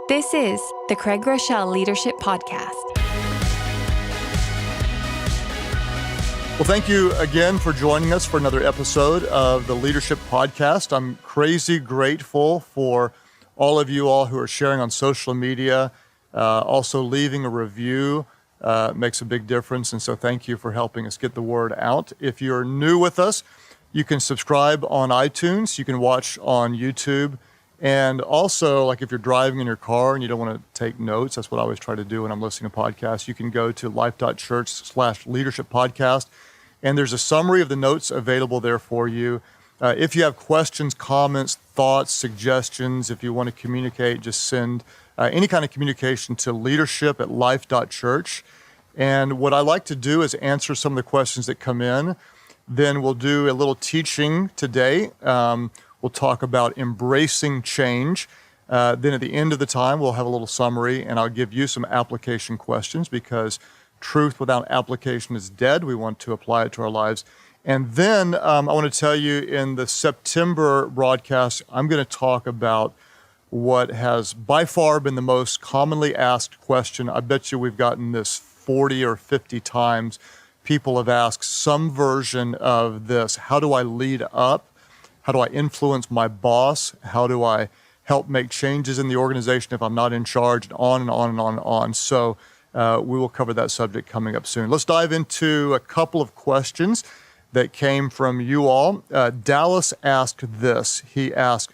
This is the Craig Groeschel Leadership Podcast. Well, thank you again for joining us for another episode of the Leadership Podcast. I'm crazy grateful for all of you all who are sharing on social media, also leaving a review makes a big difference. And so thank you for helping us get the word out. If you're new with us, you can subscribe on iTunes. You can watch on YouTube. And also, like if you're driving in your car and you don't want to take notes, that's what I always try to do when I'm listening to podcasts. You can go to Life.Church/Leadership Podcast. And there's a summary of the notes available there for you. If you have questions, comments, thoughts, suggestions, if you want to communicate, just send any kind of communication to leadership@life.church. And what I like to do is answer some of the questions that come in. Then we'll do a little teaching today. We'll talk about embracing change. Then at the end of the time, we'll have a little summary, and I'll give you some application questions because truth without application is dead. We want to apply it to our lives. And then I want to tell you in the September broadcast, I'm going to talk about what has by far been the most commonly asked question. I bet you we've gotten this 40 or 50 times. People have asked some version of this. How do I lead up? How do I influence my boss? How do I help make changes in the organization if I'm not in charge? And on and on and on and on. So we will cover that subject coming up soon. Let's dive into a couple of questions that came from you all. Dallas asked this. He asked,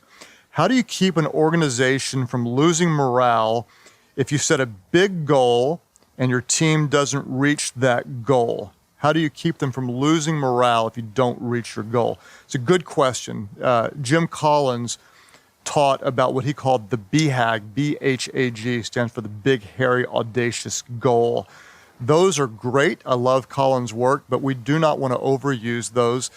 how do you keep an organization from losing morale if you set a big goal and your team doesn't reach that goal? How do you keep them from losing morale if you don't reach your goal? It's a good question. Jim Collins taught about what he called the BHAG, B-H-A-G, stands for the Big, Hairy, Audacious Goal. Those are great. I love Collins' work, but we do not want to overuse those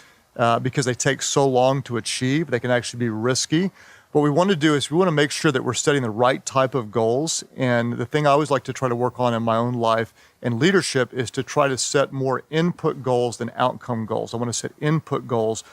because they take so long to achieve. They can actually be risky. What we want to do is we want to make sure that we're setting the right type of goals. And the thing I always like to try to work on in my own life and leadership is to try to set more input goals than outcome goals. I want to set input goals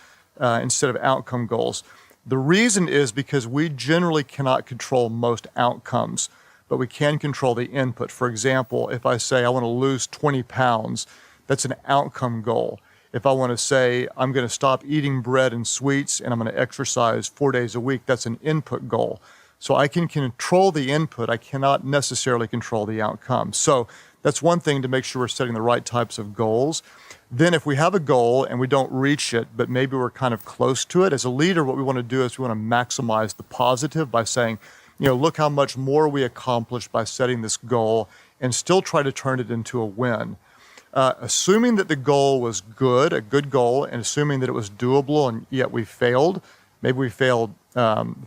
instead of outcome goals. The reason is because we generally cannot control most outcomes, but we can control the input. For example, if I say I want to lose 20 pounds, that's an outcome goal. If I want to say I'm going to stop eating bread and sweets and I'm going to exercise 4 days a week, that's an input goal. So I can control the input. I cannot necessarily control the outcome. So that's one thing to make sure we're setting the right types of goals. Then if we have a goal and we don't reach it, but maybe we're kind of close to it, as a leader, what we want to do is we want to maximize the positive by saying, look how much more we accomplished by setting this goal and still try to turn it into a win. Assuming that the goal was good, a good goal, and assuming that it was doable and yet we failed, maybe we fell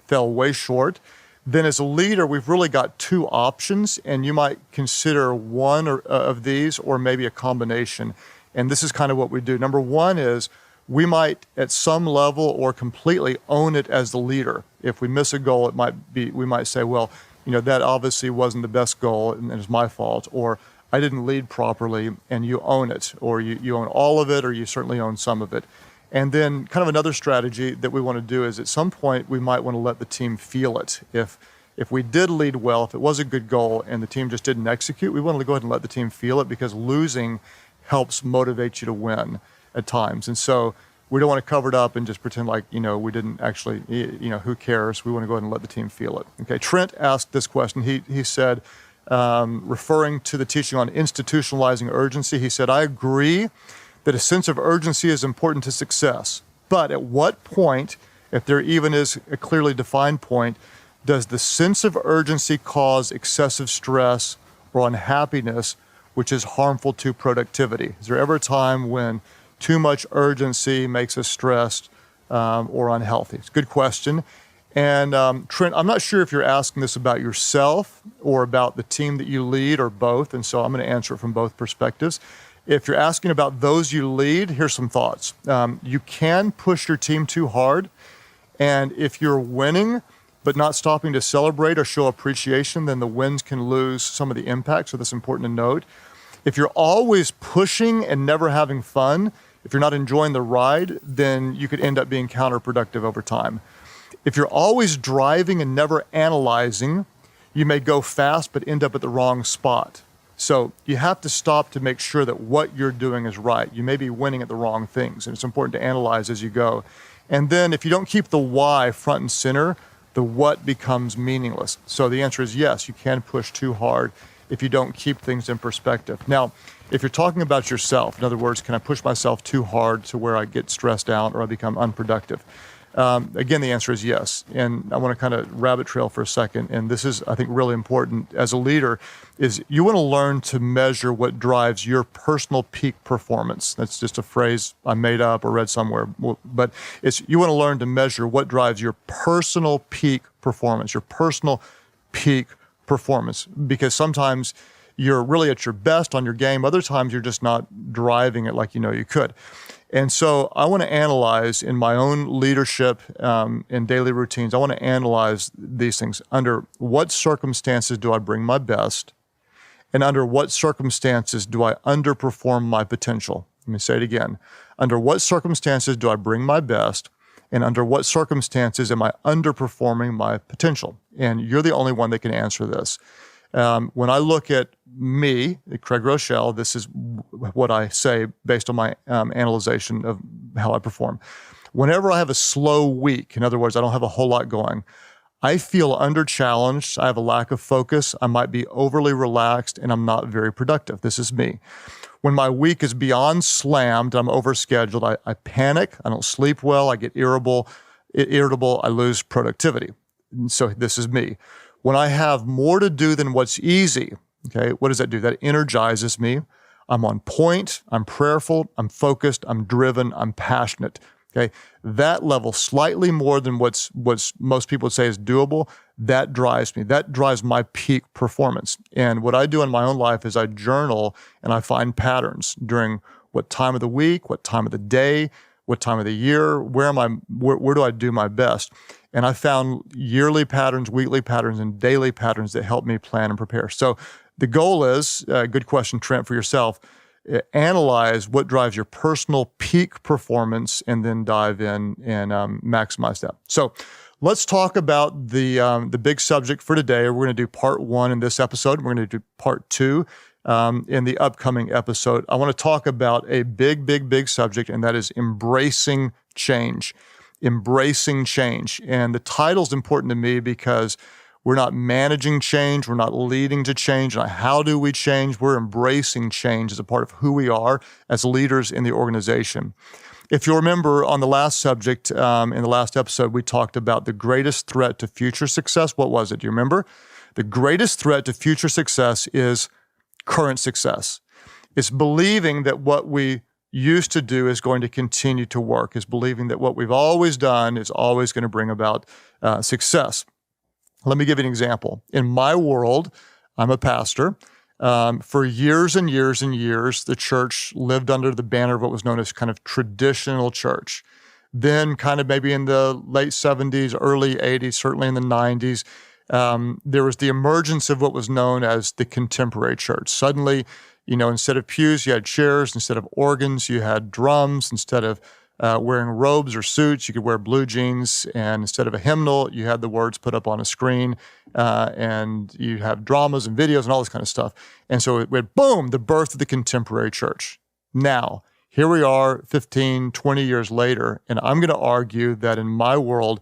way short, then as a leader, we've really got two options, and you might consider one of these or maybe a combination. And this is kind of what we do. Number one is we might at some level or completely own it as the leader. If we miss a goal, we might say, well, that obviously wasn't the best goal and it's my fault, or I didn't lead properly, and you own it, or you own all of it, or you certainly own some of it. And then kind of another strategy that we want to do is at some point we might want to let the team feel it. If we did lead well, if it was a good goal and the team just didn't execute, we want to go ahead and let the team feel it because losing helps motivate you to win at times. And so we don't want to cover it up and just pretend like, we didn't actually, who cares? We want to go ahead and let the team feel it. Okay, Trent asked this question. He said, referring to the teaching on institutionalizing urgency, he said, I agree that a sense of urgency is important to success. But at what point, if there even is a clearly defined point, does the sense of urgency cause excessive stress or unhappiness, which is harmful to productivity? Is there ever a time when too much urgency makes us stressed or unhealthy? It's a good question. And Trent, I'm not sure if you're asking this about yourself or about the team that you lead or both, and so I'm going to answer it from both perspectives. If you're asking about those you lead, here's some thoughts. You can push your team too hard, and if you're winning but not stopping to celebrate or show appreciation, then the wins can lose some of the impact, so that's important to note. If you're always pushing and never having fun, if you're not enjoying the ride, then you could end up being counterproductive over time. If you're always driving and never analyzing, You may go fast, but end up at the wrong spot. So you have to stop to make sure that what you're doing is right. You may be winning at the wrong things, and it's important to analyze as you go. And then if you don't keep the why front and center, the what becomes meaningless. So the answer is yes, you can push too hard if you don't keep things in perspective. Now, if you're talking about yourself, in other words, can I push myself too hard to where I get stressed out or I become unproductive? Again, the answer is yes. And I want to kind of rabbit trail for a second. And this is, I think, really important as a leader, is you want to learn to measure what drives your personal peak performance. That's just a phrase I made up or read somewhere. But you want to learn to measure what drives your personal peak performance, because sometimes you're really at your best on your game. Other times you're just not driving it like you know you could. And so I want to analyze in my own leadership and daily routines, I want to analyze these things. Under what circumstances do I bring my best? And under what circumstances do I underperform my potential? Let me say it again. Under what circumstances do I bring my best? And under what circumstances am I underperforming my potential? And you're the only one that can answer this. When I look at me, Craig Groeschel, this is what I say based on my analyzation of how I perform. Whenever I have a slow week, in other words, I don't have a whole lot going, I feel under-challenged, I have a lack of focus, I might be overly relaxed, and I'm not very productive. This is me. When my week is beyond slammed, I'm overscheduled, I panic, I don't sleep well, I get irritable, I lose productivity. And so this is me. When I have more to do than what's easy, okay, what does that do? That energizes me. I'm on point, I'm prayerful, I'm focused, I'm driven, I'm passionate. Okay, that level, slightly more than what's most people would say is doable, that drives me. That drives my peak performance. And what I do in my own life is I journal and I find patterns during what time of the week, what time of the day, what time of the year, where do I do my best? And I found yearly patterns, weekly patterns, and daily patterns that help me plan and prepare. So the goal is, good question, Trent, for yourself, analyze what drives your personal peak performance and then dive in and maximize that. So let's talk about the big subject for today. We're going to do part 1 in this episode. We're going to do part 2 in the upcoming episode. I want to talk about a big subject, and that is embracing change. Embracing change. And the title's important to me because we're not managing change, we're not leading to change. And how do we change? We're embracing change as a part of who we are as leaders in the organization. If you remember on the last subject, in the last episode, we talked about the greatest threat to future success. What was it? Do you remember? The greatest threat to future success is current success. It's believing that what we used to do is going to continue to work, is believing that what we've always done is always going to bring about success. Let me give you an example. In my world, I'm a pastor. For years and years and years, the church lived under the banner of what was known as kind of traditional church. Then kind of maybe in the late 70s, early 80s, certainly in the 90s, there was the emergence of what was known as the contemporary church. Suddenly, instead of pews, you had chairs. Instead of organs, you had drums. Instead of wearing robes or suits, you could wear blue jeans. And instead of a hymnal, you had the words put up on a screen. And you have dramas and videos and all this kind of stuff. And so we had, boom, the birth of the contemporary church. Now, here we are 15, 20 years later, and I'm going to argue that in my world,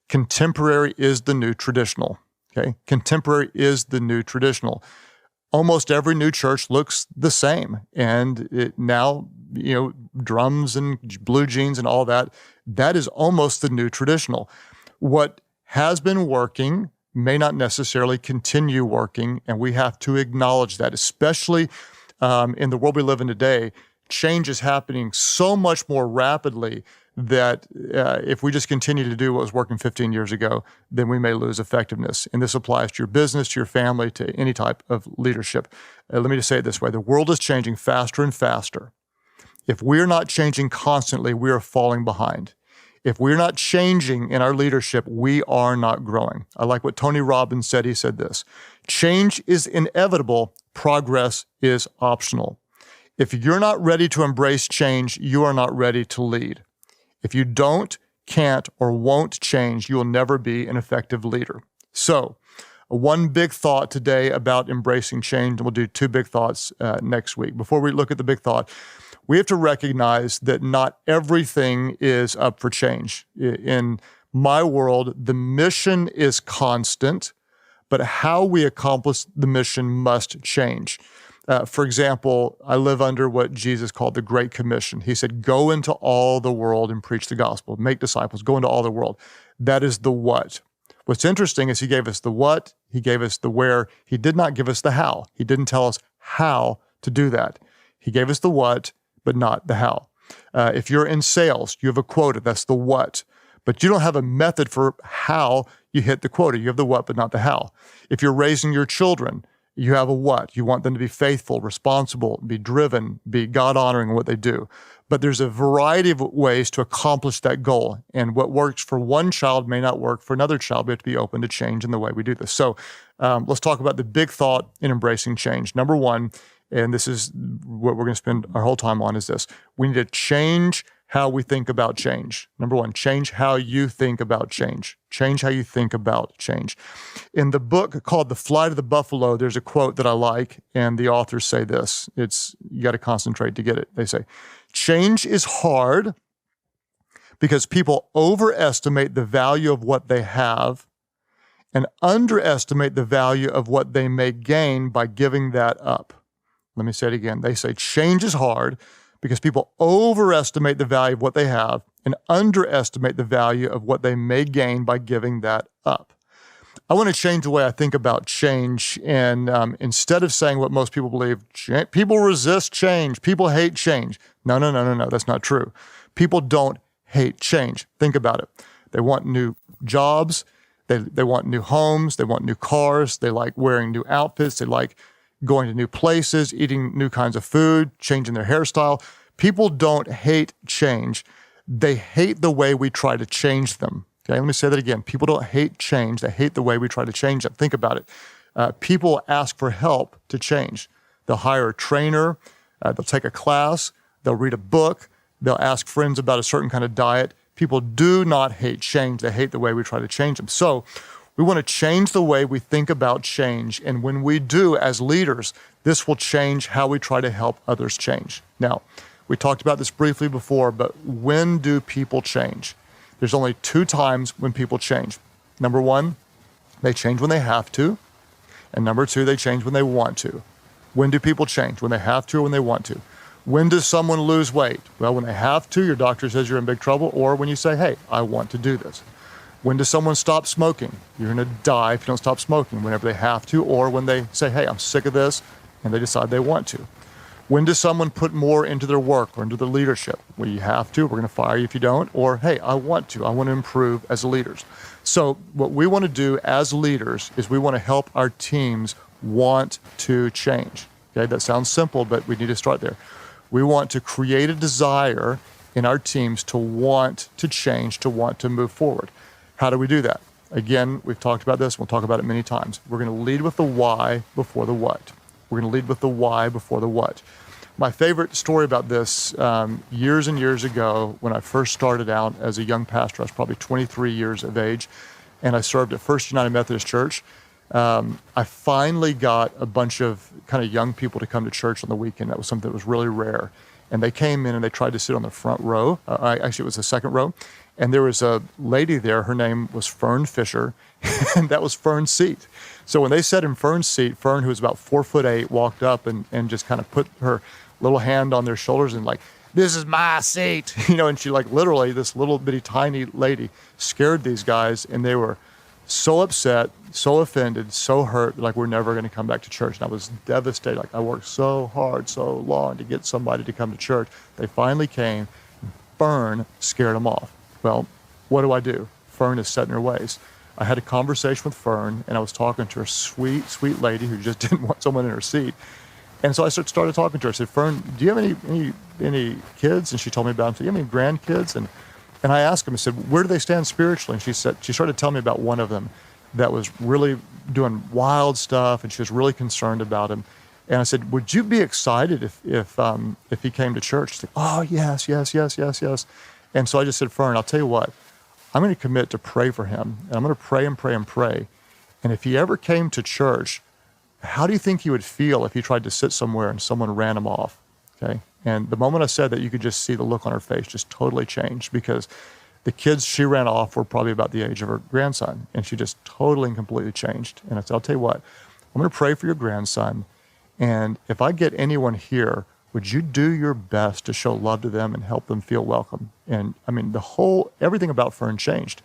contemporary is the new traditional. Okay? Contemporary is the new traditional. Almost every new church looks the same. And it now, drums and blue jeans and all that, that is almost the new traditional. What has been working may not necessarily continue working, and we have to acknowledge that, especially in the world we live in today. Change is happening so much more rapidly that if we just continue to do what was working 15 years ago, then we may lose effectiveness. And this applies to your business, to your family, to any type of leadership. Let me just say it this way. The world is changing faster and faster. If we're not changing constantly, we are falling behind. If we're not changing in our leadership, we are not growing. I like what Tony Robbins said. He said this: change is inevitable, progress is optional. If you're not ready to embrace change, you are not ready to lead. If you don't, can't, or won't change, you will never be an effective leader. So one big thought today about embracing change, and we'll do two big thoughts next week. Before we look at the big thought, we have to recognize that not everything is up for change. In my world, the mission is constant, but how we accomplish the mission must change. For example, I live under what Jesus called the Great Commission. He said, go into all the world and preach the gospel, make disciples, go into all the world. That is the what. What's interesting is he gave us the what, he gave us the where, he did not give us the how. He didn't tell us how to do that. He gave us the what, but not the how. If you're in sales, you have a quota, that's the what. But you don't have a method for how you hit the quota. You have the what, but not the how. If you're raising your children, you have a what. You want them to be faithful, responsible, be driven, be God-honoring in what they do. But there's a variety of ways to accomplish that goal. And what works for one child may not work for another child. We have to be open to change in the way we do this. So let's talk about the big thought in embracing change. Number one, and this is what we're going to spend our whole time on, is this. We need to change how we think about change. Number one, change how you think about change. Change how you think about change. In the book called The Flight of the Buffalo, there's a quote that I like, and the authors say this. You got to concentrate to get it. They say, change is hard because people overestimate the value of what they have and underestimate the value of what they may gain by giving that up. Let me say it again. They say change is hard because people overestimate the value of what they have and underestimate the value of what they may gain by giving that up. I want to change the way I think about change, and instead of saying what most people believe, people resist change, people hate change. No, that's not true. People don't hate change. Think about it. They want new jobs, they want new homes, they want new cars, they like wearing new outfits, they like going to new places, eating new kinds of food, changing their hairstyle. People don't hate change. They hate the way we try to change them. Okay, let me say that again. People don't hate change. They hate the way we try to change them. Think about it. People ask for help to change. They'll hire a trainer. They'll take a class. They'll read a book. They'll ask friends about a certain kind of diet. People do not hate change. They hate the way we try to change them. So we want to change the way we think about change. And when we do, as leaders, this will change how we try to help others change. Now, we talked about this briefly before, but when do people change? There's only two times when people change. Number one, they change when they have to. And number two, they change when they want to. When do people change? When they have to or when they want to? When does someone lose weight? Well, when they have to, your doctor says you're in big trouble, or when you say, hey, I want to do this. When does someone stop smoking? You're going to die if you don't stop smoking, whenever they have to, or when they say, hey, I'm sick of this, and they decide they want to. When does someone put more into their work or into their leadership? Well, you have to. We're going to fire you if you don't. Or, hey, I want to improve as leaders. So what we want to do as leaders is we want to help our teams want to change. Okay, that sounds simple, but we need to start there. We want to create a desire in our teams to want to change, to want to move forward. How do we do that? Again, we've talked about this. We'll talk about it many times. We're going to lead with the why before the what. We're going to lead with the why before the what. My favorite story about this, years and years ago, when I first started out as a young pastor, I was probably 23 years of age, and I served at First United Methodist Church. I finally got a bunch of kind of young people to come to church on the weekend. That was something that was really rare. And they came in and they tried to sit on the front row. Actually, it was the second row. And there was a lady there. Her name was Fern Fisher, and that was Fern's seat. So when they sat in Fern's seat, Fern, who was about 4'8", walked up and just kind of put her little hand on their shoulders and like, this is my seat, and she like literally, this little bitty tiny lady scared these guys, and they were so upset, so offended, so hurt, like we're never going to come back to church. And I was devastated. Like I worked so hard, so long to get somebody to come to church. They finally came. Fern scared them off. Well, what do? Fern is set in her ways. I had a conversation with Fern, and I was talking to her sweet, sweet lady who just didn't want someone in her seat. And so I started talking to her. I said, Fern, do you have any kids? And she told me about them. I said, do you have any grandkids? And I asked him, I said, where do they stand spiritually? And she started telling me about one of them that was really doing wild stuff, and she was really concerned about him. And I said, would you be excited if he came to church? She said, oh, yes. And so I just said, Fern, I'll tell you what, I'm going to commit to pray for him. And I'm going to pray and pray and pray. And if he ever came to church, how do you think he would feel if he tried to sit somewhere and someone ran him off? Okay. And the moment I said that, you could just see the look on her face just totally change, because the kids she ran off were probably about the age of her grandson. And she just totally and completely changed. And I said, I'll tell you what, I'm going to pray for your grandson. And if I get anyone here, would you do your best to show love to them and help them feel welcome? And I mean, everything about Fern changed.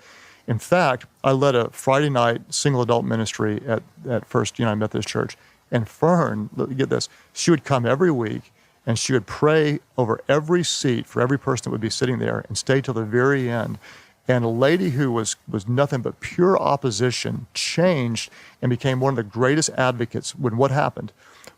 In fact, I led a Friday night single adult ministry at First United Methodist Church. And Fern, get this, she would come every week and she would pray over every seat for every person that would be sitting there and stay till the very end. And a lady who was nothing but pure opposition changed and became one of the greatest advocates when what happened?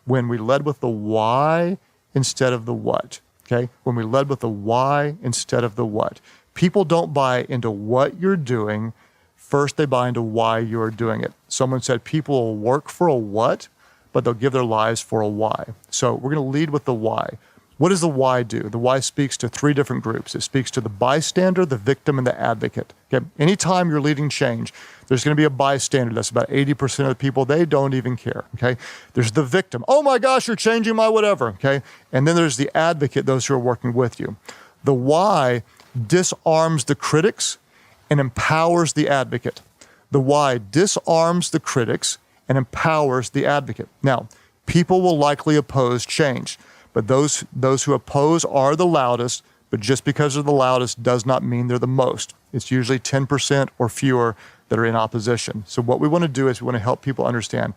When we led with the why instead of the what, okay? When we led with the why instead of the what. People don't buy into what you're doing. First, they buy into why you're doing it. Someone said people will work for a what, but they'll give their lives for a why. So we're going to lead with the why. What does the why do? The why speaks to three different groups. It speaks to the bystander, the victim, and the advocate. Okay? Anytime you're leading change, there's going to be a bystander. That's about 80% of the people. They don't even care. Okay? There's the victim. Oh my gosh, you're changing my whatever. Okay? And then there's the advocate, those who are working with you. The why disarms the critics and empowers the advocate. The why disarms the critics and empowers the advocate. Now, people will likely oppose change, but those who oppose are the loudest, but just because they're the loudest does not mean they're the most. It's usually 10% or fewer that are in opposition. So what we want to do is we want to help people understand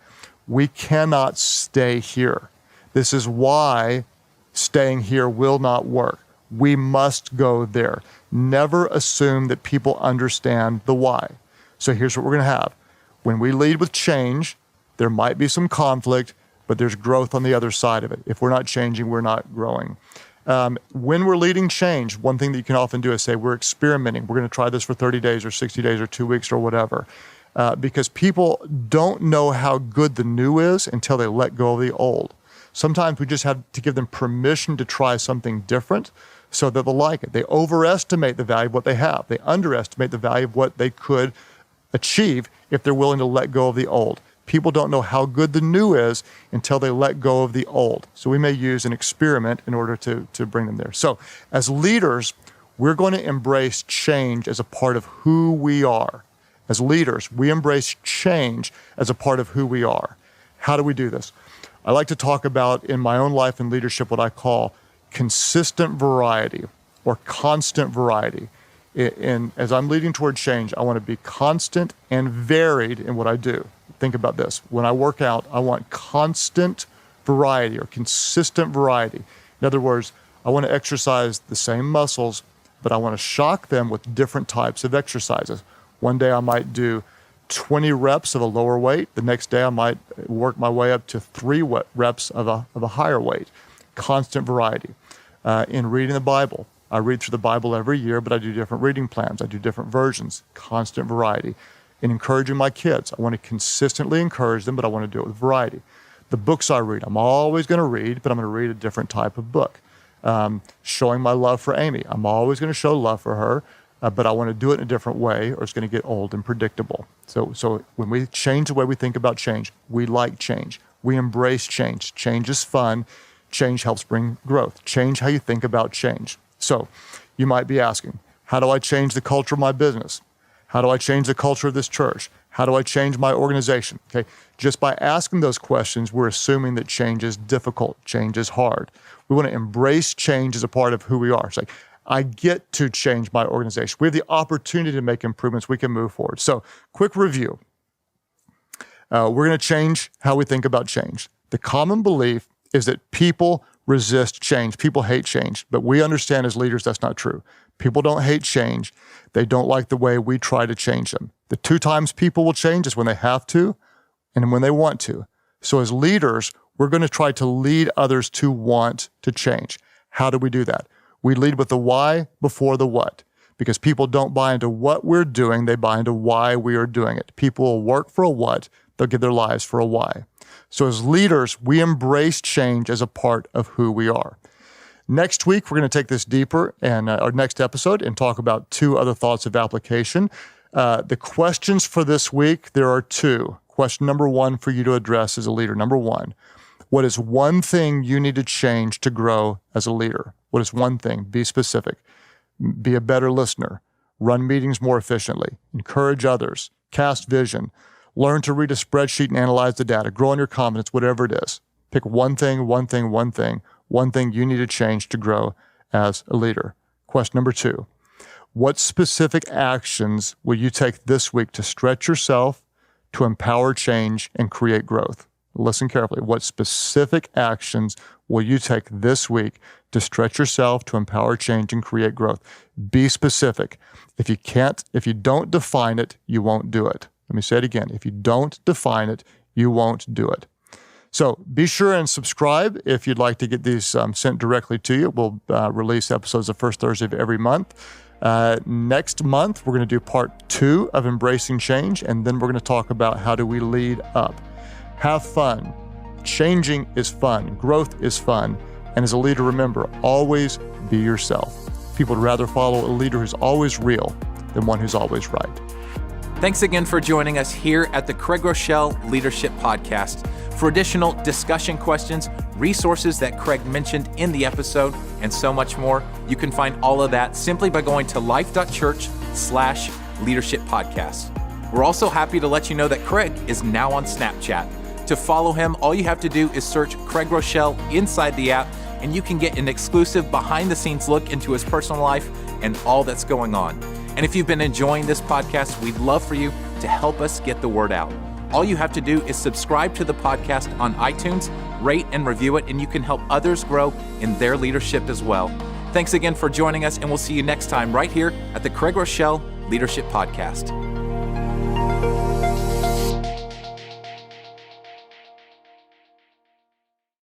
we cannot stay here. This is why staying here will not work. We must go there. Never assume that people understand the why. So here's what we're going to have. When we lead with change, there might be some conflict, but there's growth on the other side of it. If we're not changing, we're not growing. When we're leading change, one thing that you can often do is say, we're experimenting. We're going to try this for 30 days or 60 days or 2 weeks or whatever. Because people don't know how good the new is until they let go of the old. Sometimes we just have to give them permission to try something different so that they'll like it. They overestimate the value of what they have. They underestimate the value of what they could achieve if they're willing to let go of the old. People don't know how good the new is until they let go of the old. So we may use an experiment in order to bring them there. So as leaders, we're going to embrace change as a part of who we are. As leaders, we embrace change as a part of who we are. How do we do this? I like to talk about in my own life and leadership what I call consistent variety or constant variety. And as I'm leading toward change, I want to be constant and varied in what I do. Think about this. When I work out, I want constant variety or consistent variety. In other words, I want to exercise the same muscles, but I want to shock them with different types of exercises. One day I might do 20 reps of a lower weight. The next day I might work my way up to 3 reps of a higher weight. Constant variety. In reading the Bible, I read through the Bible every year, but I do different reading plans. I do different versions. Constant variety. In encouraging my kids, I want to consistently encourage them, but I want to do it with variety. The books I read, I'm always going to read, but I'm going to read a different type of book. Showing my love for Amy, I'm always going to show love for her, but I want to do it in a different way or it's going to get old and predictable. So when we change the way we think about change, we like change. We embrace change. Change is fun. Change helps bring growth. Change how you think about change. So you might be asking, how do I change the culture of my business? How do I change the culture of this church? How do I change my organization? Okay, just by asking those questions, we're assuming that change is difficult, change is hard. We want to embrace change as a part of who we are. It's like, I get to change my organization. We have the opportunity to make improvements. We can move forward. So, quick review. We're going to change how we think about change. The common belief is that people resist change. People hate change. But we understand as leaders that's not true. People don't hate change. They don't like the way we try to change them. The 2 times people will change is when they have to and when they want to. So as leaders, we're going to try to lead others to want to change. How do we do that? We lead with the why before the what. Because people don't buy into what we're doing, they buy into why we are doing it. People will work for a what, they'll give their lives for a why. So as leaders, we embrace change as a part of who we are. Next week, we're going to take this deeper in our next episode and talk about 2 other thoughts of application. The questions for this week, there are 2. Question number one for you to address as a leader. Number one, what is one thing you need to change to grow as a leader? What is one thing? Be specific. Be a better listener. Run meetings more efficiently. Encourage others. Cast vision. Learn to read a spreadsheet and analyze the data. Grow in your confidence, whatever it is. Pick one thing you need to change to grow as a leader. Question number two, what specific actions will you take this week to stretch yourself, to empower change, and create growth? Listen carefully. What specific actions will you take this week to stretch yourself, to empower change, and create growth? Be specific. If you don't define it, you won't do it. Let me say it again. If you don't define it, you won't do it. So be sure and subscribe if you'd like to get these sent directly to you. We'll release episodes the first Thursday of every month. Next month, we're going to do part 2 of Embracing Change, and then we're going to talk about how do we lead up. Have fun. Changing is fun. Growth is fun. And as a leader, remember, always be yourself. People would rather follow a leader who's always real than one who's always right. Thanks again for joining us here at the Craig Groeschel Leadership Podcast. For additional discussion questions, resources that Craig mentioned in the episode, and so much more, you can find all of that simply by going to Life.Church/Leadership Podcast. We're also happy to let you know that Craig is now on Snapchat. To follow him, all you have to do is search Craig Groeschel inside the app, and you can get an exclusive behind-the-scenes look into his personal life and all that's going on. And if you've been enjoying this podcast, we'd love for you to help us get the word out. All you have to do is subscribe to the podcast on iTunes, rate and review it, and you can help others grow in their leadership as well. Thanks again for joining us, and we'll see you next time right here at the Craig Groeschel Leadership Podcast.